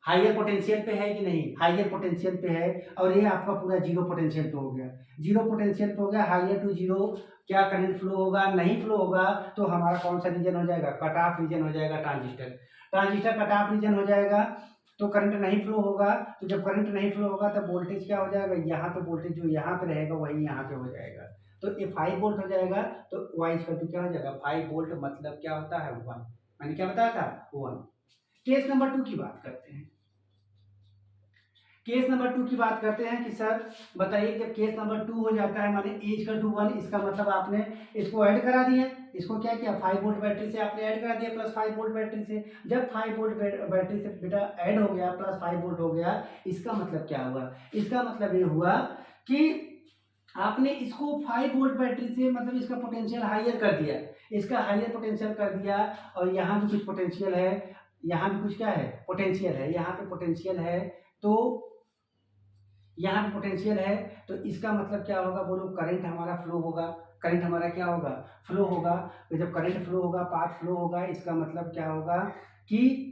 हाइयर पोटेंशियल पे है कि नहीं, हाइयर पोटेंशियल पे है, और ये आपका पूरा जीरो पोटेंशियल पे हो गया, जीरो पोटेंशियल पे हो गया, हाइयर टू जीरो क्या करंट फ्लो होगा, नहीं फ्लो होगा, तो हमारा कौन सा रीजन हो जाएगा, कट ऑफ रीजन हो जाएगा, transistor transistor cut off region हो जाएगा, तो करंट नहीं फ्लो होगा, तो जब करंट नहीं फ्लो होगा तब वोल्टेज क्या हो जाएगा, यहाँ पे वोल्टेज जो यहाँ पे रहेगा वही यहाँ पे हो जाएगा, तो ये 5 वोल्ट हो जाएगा, तो वाई इक्वल टू क्या हो जाएगा, 5 वोल्ट मतलब क्या होता है 1, मैंने क्या बताया था 1। केस नंबर 2 की बात करते हैं, केस नंबर 2 की बात करते हैं कि सर बताइए जब केस नंबर 2 हो जाता है माने ए इक्वल टू 1, इसका मतलब आपने इसको ऐड करा दिया, इसको क्या किया 5 वोल्ट बैटरी से आपने ऐड करा दिया प्लस 5 वोल्ट बैटरी से, जब 5 वोल्ट बैटरी से बेटा ऐड हो गया प्लस 5 वोल्ट हो गया, इसका मतलब क्या हुआ, इसका मतलब ये हुआ कि आपने इसको 5 वोल्ट बैटरी से मतलब इसका पोटेंशियल हाइयर कर दिया, इसका हाइयर पोटेंशियल कर दिया, और यहाँ भी कुछ पोटेंशियल है, यहाँ भी कुछ क्या है पोटेंशियल है, यहाँ पे पोटेंशियल है, तो यहाँ पे पोटेंशियल है, तो इसका मतलब क्या होगा बोलो, करंट हमारा फ्लो होगा, करंट हमारा क्या होगा फ्लो होगा, तो जब करंट फ्लो होगा पाथ फ्लो होगा, इसका मतलब क्या होगा कि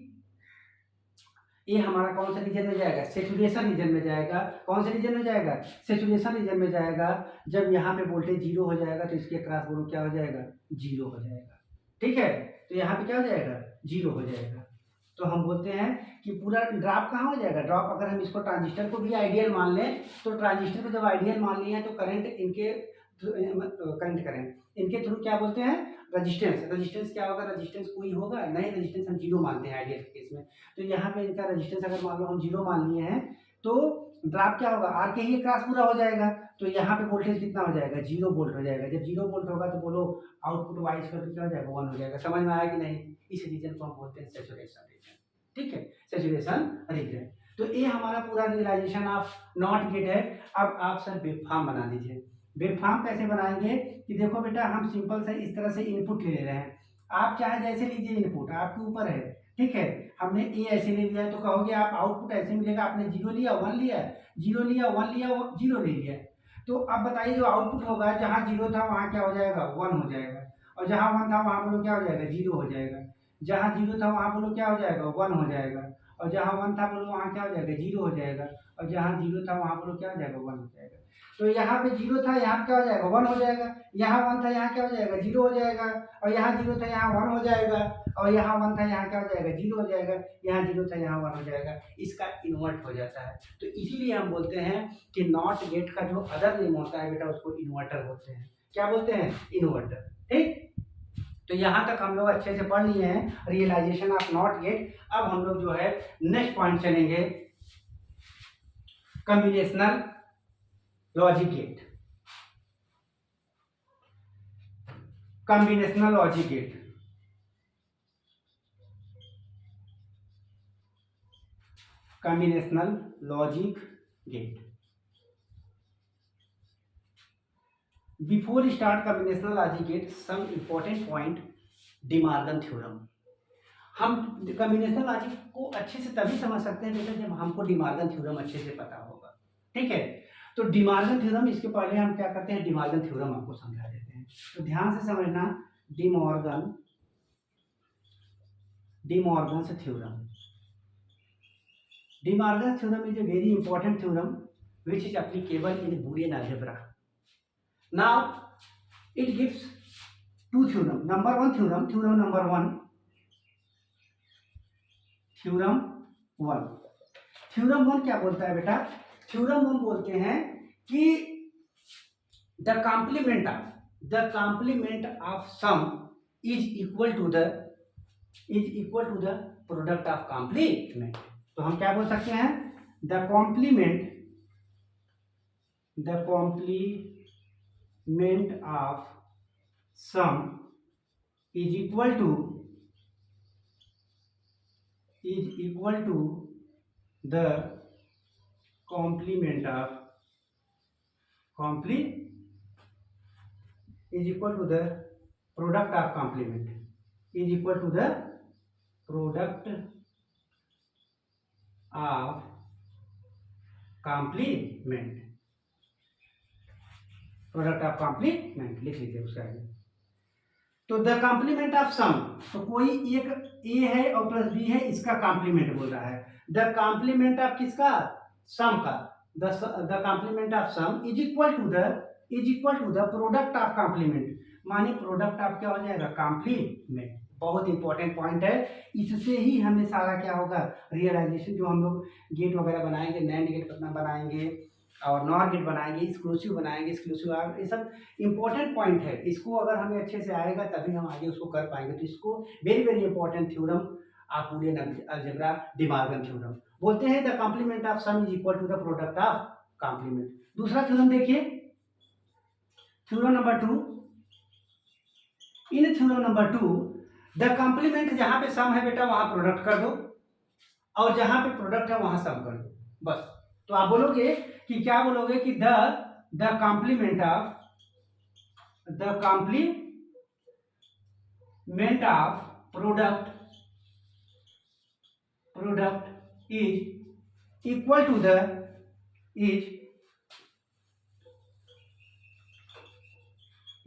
ये हमारा कौन सा रीजन में जाएगा, सेचुरेशन रीजन में जाएगा, कौन सा रीजन में जाएगा, सेचुरेशन रीजन में जाएगा, जब यहाँ पे वोल्टेज जीरो हो जाएगा तो इसके क्रॉस बोलो क्या हो जाएगा, जीरो हो जाएगा, ठीक है, तो यहाँ पे क्या हो जाएगा जीरो हो जाएगा, तो हम बोलते हैं कि पूरा ड्रॉप कहाँ हो जाएगा, ड्रॉप अगर हम इसको ट्रांजिस्टर को भी आइडियल मान लें, तो ट्रांजिस्टर को जब आइडियल मान लिए हैं तो करंट इनके करंट इनके थ्रू क्या बोलते हैं रजिस्टेंस, रजिस्टेंस क्या होगा, रजिस्टेंस कोई होगा नहीं, रजिस्टेंस हम जीरो मानते हैं आइडियल केस में, तो यहाँ पे इनका रजिस्टेंस अगर मान लो हम जीरो मान लिए हैं, तो ड्रॉप क्या होगा आर के ही क्रॉस पूरा हो जाएगा, तो यहाँ पे वोल्टेज कितना हो जाएगा, जीरो वोल्ट हो जाएगा, जब जीरो वोल्ट होगा तो बोलो आउटपुट वाइज करके क्या हो जाएगा 1 हो जाएगा, समझ में आया कि नहीं, इस रीजन को हम बोलते हैं सैचुरेशन रीजन, ठीक है, सैचुरेशन रीजन। तो ये हमारा पूरा रियलाइजेशन ऑफ नॉट गेट है। अब आप सर वेव फॉर्म बना दीजिए, वेव फॉर्म कैसे बनाएंगे कि देखो बेटा हम सिंपल से इस तरह से इनपुट ले रहे हैं, आप चाहे जैसे लीजिए इनपुट आपके ऊपर है, ठीक है, हमने ए ऐसे ले लिया तो कहोगे आप आउटपुट ऐसे मिलेगा, आपने जीरो लिया 1 लिया, जीरो लिया 1 लिया, जीरो ले लिया, तो अब बताइए जो आउटपुट होगा जहाँ जीरो था वहाँ क्या हो जाएगा 1 हो जाएगा, और जहाँ 1 था वहाँ बोलो क्या हो जाएगा जीरो हो जाएगा, जहाँ जीरो था वहाँ बोलो क्या हो जाएगा 1 हो जाएगा, और जहाँ 1 था बोलो वहाँ क्या हो जाएगा जीरो हो जाएगा, और जहाँ जीरो था वहाँ बोलो क्या हो जाएगा 1 हो जाएगा, तो यहाँ पे जीरो था यहाँ पे क्या हो जाएगा 1 हो जाएगा, यहाँ 1 था यहाँ क्या हो जाएगा जीरो हो जाएगा, और यहाँ जीरो था यहाँ 1 हो जाएगा, और यहाँ 1 था यहाँ क्या हो जाएगा जीरो हो जाएगा, यहाँ जीरो था यहाँ 1 हो जाएगा, इसका इन्वर्ट हो जाता है, तो इसीलिए हम बोलते हैं कि नॉट गेट का जो अदर नेम होता है बेटा उसको इन्वर्टर बोलते हैं, क्या बोलते हैं इन्वर्टर, ठीक। तो यहाँ तक हम लोग अच्छे से पढ़ लिए हैं रियलाइजेशन ऑफ नॉट गेट। अब हम लोग जो है नेक्स्ट पॉइंट चलेंगे, combinational logic gate, combinational logic gate, combinational logic gate. Before start combinational logic gate some important point, De Morgan theorem. हम कॉम्बिनेशनल लॉजिक को अच्छे से तभी समझ सकते हैं बेटा जब हमको डी मॉर्गन थ्योरम अच्छे से पता होगा, ठीक है, तो डी मॉर्गन थ्योरम, इसके पहले हम क्या करते हैं डी मॉर्गन थ्योरम आपको समझा देते हैं, तो ध्यान से समझना, D Morgan theorem, D Morgan theorem is a very important theorem which is applicable in Boolean algebra. Now it gives two theorem. Number one theorem, theorem number one, theorem one क्या बोलता है बेटा, theorem one बोलते हैं कि the complement of sum is equal to the product of complement. तो हम क्या बोल सकते हैं, the complement of sum is equal to the complement of is equal to the product of complement is equal to the product of complement, product of complement लिख लीजिए उसका आगे। तो द कॉम्प्लीमेंट ऑफ सम, तो कोई एक ए है और प्लस बी है, इसका कॉम्प्लीमेंट बोल रहा है। द कॉम्प्लीमेंट ऑफ किसका, सम का, the complement of sum is equal to the product of complement, माने प्रोडक्ट ऑफ क्या हो जाएगा, कॉम्प्लीमेंट। बहुत इंपॉर्टेंट पॉइंट है, इससे ही हमें सारा क्या होगा, रियलाइजेशन, जो हम लोग गेट वगैरह बनाएंगे, नैंड गेट कितना बनाएंगे और नॉर गेट बनाएंगे, एक्सक्लूसिव आर, ये सब इंपॉर्टेंट पॉइंट है। इसको अगर हमें अच्छे से आएगा तभी हम आगे उसको कर पाएंगे। तो इसको very very important theorem of Boolean algebra, De Morgan theorem बोलते हैं। The complement of sum is equal to the product of complement. दूसरा थ्योरम देखिए, theorem number 2। In theorem number 2 the complement, जहां पे सम है बेटा वहां प्रोडक्ट कर दो, और जहां पे प्रोडक्ट है वहां सम कर दो, बस। तो आप बोलोगे कि क्या बोलोगे कि the complement of product is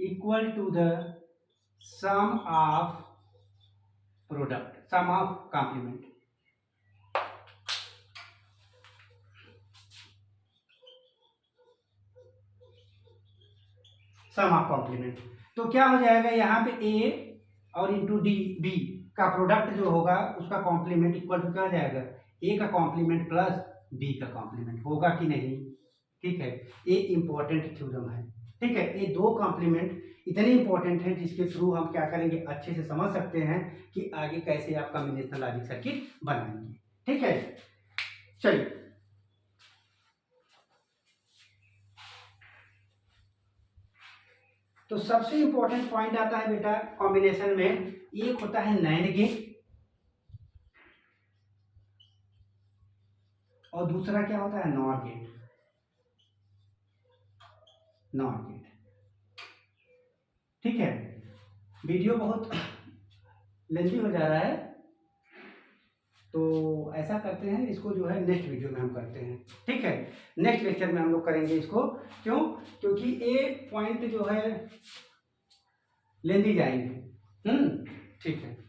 equal to the sum of complement. Sum of complement, तो क्या हो जाएगा यहाँ पे ए और इंटू डी, बी का प्रोडक्ट जो होगा उसका कॉम्प्लीमेंट इक्वल टू क्या हो जाएगा, ए का कॉम्प्लीमेंट प्लस बी का कॉम्प्लीमेंट, होगा कि नहीं। ठीक है, ये इंपॉर्टेंट थ्योरम है। ठीक है, ये दो कॉम्प्लीमेंट इतने इंपॉर्टेंट हैं जिसके थ्रू हम क्या करेंगे, अच्छे से समझ सकते हैं कि आगे कैसे आप कॉम्बिनेशनल लॉजिक सर्किट बनाएंगे। ठीक है, चलिए तो सबसे इंपॉर्टेंट पॉइंट आता है बेटा कॉम्बिनेशन में, एक होता है नैंड गेट और दूसरा क्या होता है, नॉर गेट। ठीक है, वीडियो बहुत लेंथी हो जा रहा है, तो ऐसा करते हैं, इसको जो है नेक्स्ट वीडियो में हम करते हैं। ठीक है, नेक्स्ट लेक्चर में हम लोग करेंगे इसको, क्यों, क्योंकि ये पॉइंट जो है लेंथी जाएंगे। ठीक है।